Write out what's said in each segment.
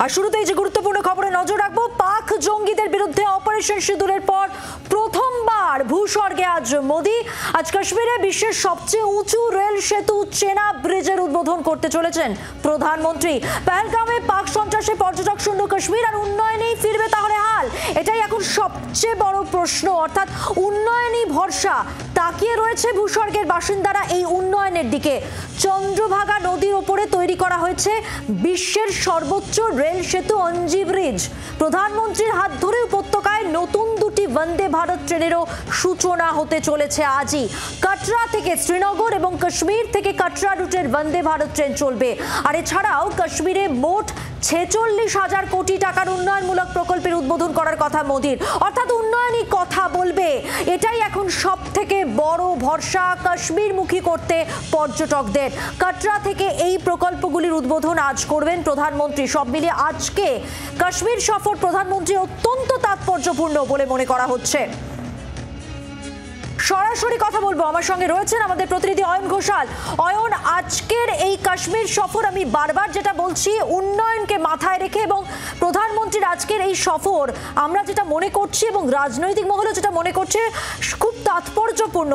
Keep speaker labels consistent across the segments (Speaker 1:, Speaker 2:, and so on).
Speaker 1: আর শুরুতেই যে গুরুত্বপূর্ণ খবরে নজর রাখবো, পাক জঙ্গিদের বিরুদ্ধে অপারেশন সিঁদুরের পর প্রথমবার ভূস্বর্গে আজ মোদি। আজ কাশ্মীরে বিশ্বের সবচেয়ে উঁচু রেল সেতু চেনাব ব্রিজের উদ্বোধন করতে চলেছেন প্রধানমন্ত্রী। পহেলগামে পাক সন্ত্রাসে পর্যটক শূন্য কাশ্মীর, আর উন্নয়নেই ফিরবে তাহলে হাল? এটাই এখন সবচেয়ে বড় প্রশ্ন। অর্থাৎ উন্নয়নই ভরসা, তাকিয়ে রয়েছে ভূস্বর্গের বাসিন্দারা এই উন্নয়নের দিকে। চন্দ্রভাগা নদীর ওপরে তৈরি করা হয়েছে বিশ্বের সর্বোচ্চ রেল সেতু অঞ্জি ব্রিজ। প্রধানমন্ত্রীর হাত ধরে উপত্যকায় নতুন দুটি বন্দে ভারত ট্রেনেরও সূচনা হতে চলেছে আজই। কাটরা থেকে শ্রীনগর এবং কাশ্মীর থেকে কাটরা রুটের বন্দে ভারত ট্রেন চলবে। আর এছাড়াও কাশ্মীরে মোট 46,000 কোটি টাকার উন্নয়নমূলক প্রকল্পের উদ্বোধন করার কথা মোদির। অর্থাৎ উন্নয়নই কথা বলবে। এটাই এখন সব থেকে বড় ভরসা কাশ্মীরমুখী করতে পর্যটকদের। কাটরা থেকে এই প্রকল্পগুলির উদ্বোধন আজ করবেন প্রধানমন্ত্রী। সব মিলিয়ে আজকে কাশ্মীর সফর প্রধানমন্ত্রী অত্যন্ত তাৎপর্যপূর্ণ বলে মনে করা হচ্ছে। সরাসরি কথা বলবো, আমার সঙ্গে রয়েছেন আমাদের প্রতিনিধি অয়ন ঘোষাল। অয়ন, আজকের এই কাশ্মীর সফর, আমি বারবার যেটা বলছি, উন্নয়নকে মাথায় রেখে এবং প্রধানমন্ত্রীর আজকের এই সফর আমরা যেটা মনে করছি এবং রাজনৈতিক মহলও যেটা মনে করছে খুব তাৎপর্যপূর্ণ।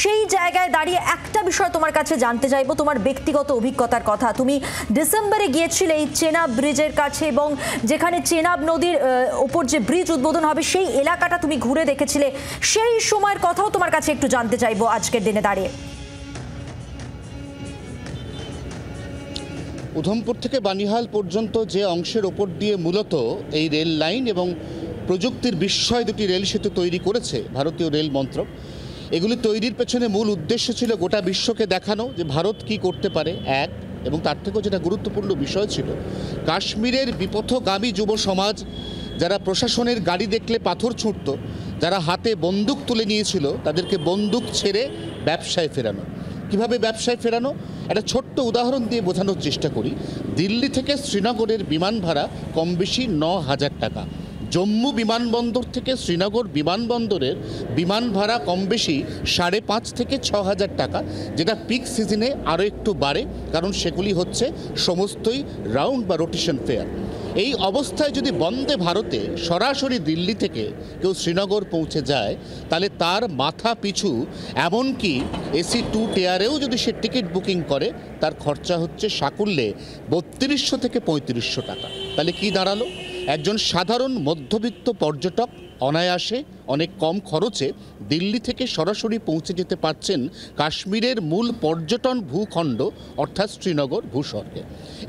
Speaker 1: সেই জায়গায় দাঁড়িয়ে একটা বিষয় তোমার কাছে জানতে চাইবো, তোমার ব্যক্তিগত অভিজ্ঞতার কথা। তুমি ডিসেম্বরে গিয়েছিলে এই চেনাব ব্রিজের কাছে এবং যেখানে চেনাব নদীর ওপর যে ব্রিজ উদ্বোধন হবে সেই এলাকাটা তুমি ঘুরে দেখেছিলে। সেই সময়ের কথাও তোমার কাছে একটু জানতে চাইবো আজকের দিনে দাঁড়িয়ে।
Speaker 2: উধমপুর থেকে বানিহাল পর্যন্ত যে অংশের ওপর দিয়ে মূলত এই রেল লাইন এবং প্রযুক্তির বিস্ময় দুটি রেল সেতু তৈরি করেছে ভারতীয় রেল মন্ত্রক, এগুলি তৈরির পেছনে মূল উদ্দেশ্য ছিল গোটা বিশ্বকে দেখানো যে ভারত কি করতে পারে। এক, এবং তার থেকেও যেটা গুরুত্বপূর্ণ বিষয় ছিল, কাশ্মীরের বিপথগামী যুব সমাজ যারা প্রশাসনের গাড়ি দেখলে পাথর ছুঁড়ত, যারা হাতে বন্দুক তুলে নিয়েছিল, তাদেরকে বন্দুক ছেড়ে ব্যবসায় ফেরানো। কিভাবে ব্যবসায় ফেরানো, একটা ছোট্ট উদাহরণ দিয়ে বোঝানোর চেষ্টা করি। দিল্লি থেকে শ্রীনগরের বিমান ভাড়া কম বেশি 9,000 টাকা। জম্মু বিমানবন্দর থেকে শ্রীনগর বিমানবন্দরের বিমান ভাড়া কম বেশি 5,500 থেকে 6,000 টাকা, যেটা পিক সিজনে আরও একটু বাড়ে, কারণ সেগুলি হচ্ছে সমস্তই রাউন্ড বা রোটেশন ফেয়ার। এই অবস্থায় যদি বন্দে ভারতে সরাসরি দিল্লি থেকে কেউ শ্রীনগর পৌঁছে যায়, তাহলে তার মাথা পিছু, এমনকি এসি 2 টিয়ারেও যদি সে টিকিট বুকিং করে, তার খরচা হচ্ছে সাকুল্যে 3200 থেকে 3500 টাকা। তাহলে কি দাঁড়ালো? একজন সাধারণ মধ্যবিত্ত পর্যটক অনায়াসে অনেক কম খরচে দিল্লি থেকে সরাসরি পৌঁছে যেতে পারছেন কাশ্মীরের মূল পর্যটন ভূখণ্ড অর্থাৎ শ্রীনগর ভূস্বর্গে।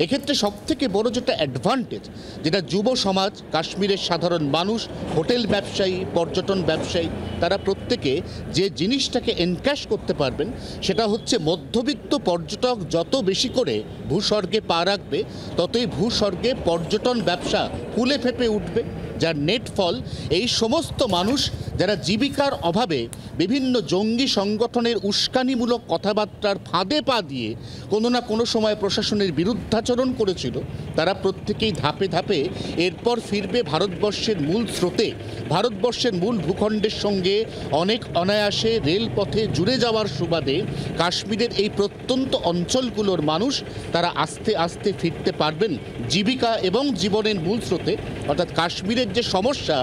Speaker 2: এক্ষেত্রে সবথেকে বড় যেটা অ্যাডভান্টেজ, যেটা যুব সমাজ, কাশ্মীরের সাধারণ মানুষ, হোটেল ব্যবসায়ী, পর্যটন ব্যবসায়ী, তারা প্রত্যেকে যে জিনিসটাকে এনক্যাশ করতে পারবেন সেটা হচ্ছে মধ্যবিত্ত পর্যটক যত বেশি করে ভূস্বর্গে পা রাখবে, ততই ভূস্বর্গে পর্যটন ব্যবসা ফুলে ফেঁপে উঠবে। যার নেট ফল, এই সমস্ত মানুষ যারা জীবিকার অভাবে বিভিন্ন জঙ্গি সংগঠনের উস্কানিমূলক কথাবার্তার ফাঁদে পা দিয়ে কোনো না কোনো সময় প্রশাসনের বিরুদ্ধাচরণ করেছিল, তারা প্রত্যেকেই ধাপে ধাপে এরপর ফিরবে ভারতবর্ষের মূল স্রোতে। ভারতবর্ষের মূল ভূখণ্ডের সঙ্গে অনেক অনায়াসে রেলপথে জুড়ে যাওয়ার সুবাদে কাশ্মীরের এই প্রত্যন্ত অঞ্চলগুলোর মানুষ তারা আস্তে আস্তে ফিরতে পারবেন জীবিকা এবং জীবনের মূল স্রোতে। অর্থাৎ কাশ্মীরের যে সমস্যা,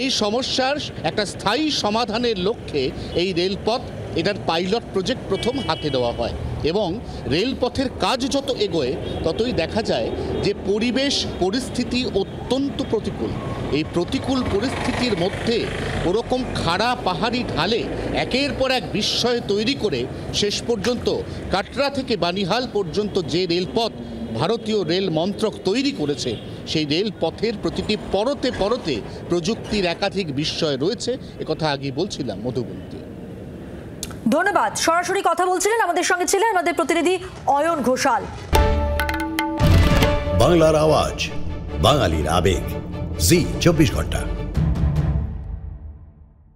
Speaker 2: এই সমস্যার একটা স্থায়ী সমাধানের লক্ষ্যে এই রেলপথ, এটার পাইলট প্রজেক্ট প্রথম হাতে দেওয়া হয়। এবং রেলপথের কাজ যত এগোয় ততই দেখা যায় যে পরিবেশ পরিস্থিতি অত্যন্ত প্রতিকূল। এই প্রতিকূল পরিস্থিতির মধ্যে ওরকম খাড়া পাহাড়ি ঢালে একের পর এক বিস্ময় তৈরি করে শেষ পর্যন্ত কাটরা থেকে বানিহাল পর্যন্ত যে রেলপথ ভারতীয় রেল মন্ত্রক তৈরি করেছে, সেই রেলপথের প্রতিটি পরতে পরতে প্রযুক্তির একাধিক বিস্ময় রয়েছে। একথা আগে বলছিলাম মধুবন্তী।
Speaker 1: ধন্যবাদ। সরাসরি কথা বলছিলেন, আমাদের সঙ্গে ছিলেন আমাদের প্রতিনিধি অয়ন ঘোষাল।
Speaker 3: বাংলার আওয়াজ, বাঙালির আবেগ, জি 24 ঘন্টা।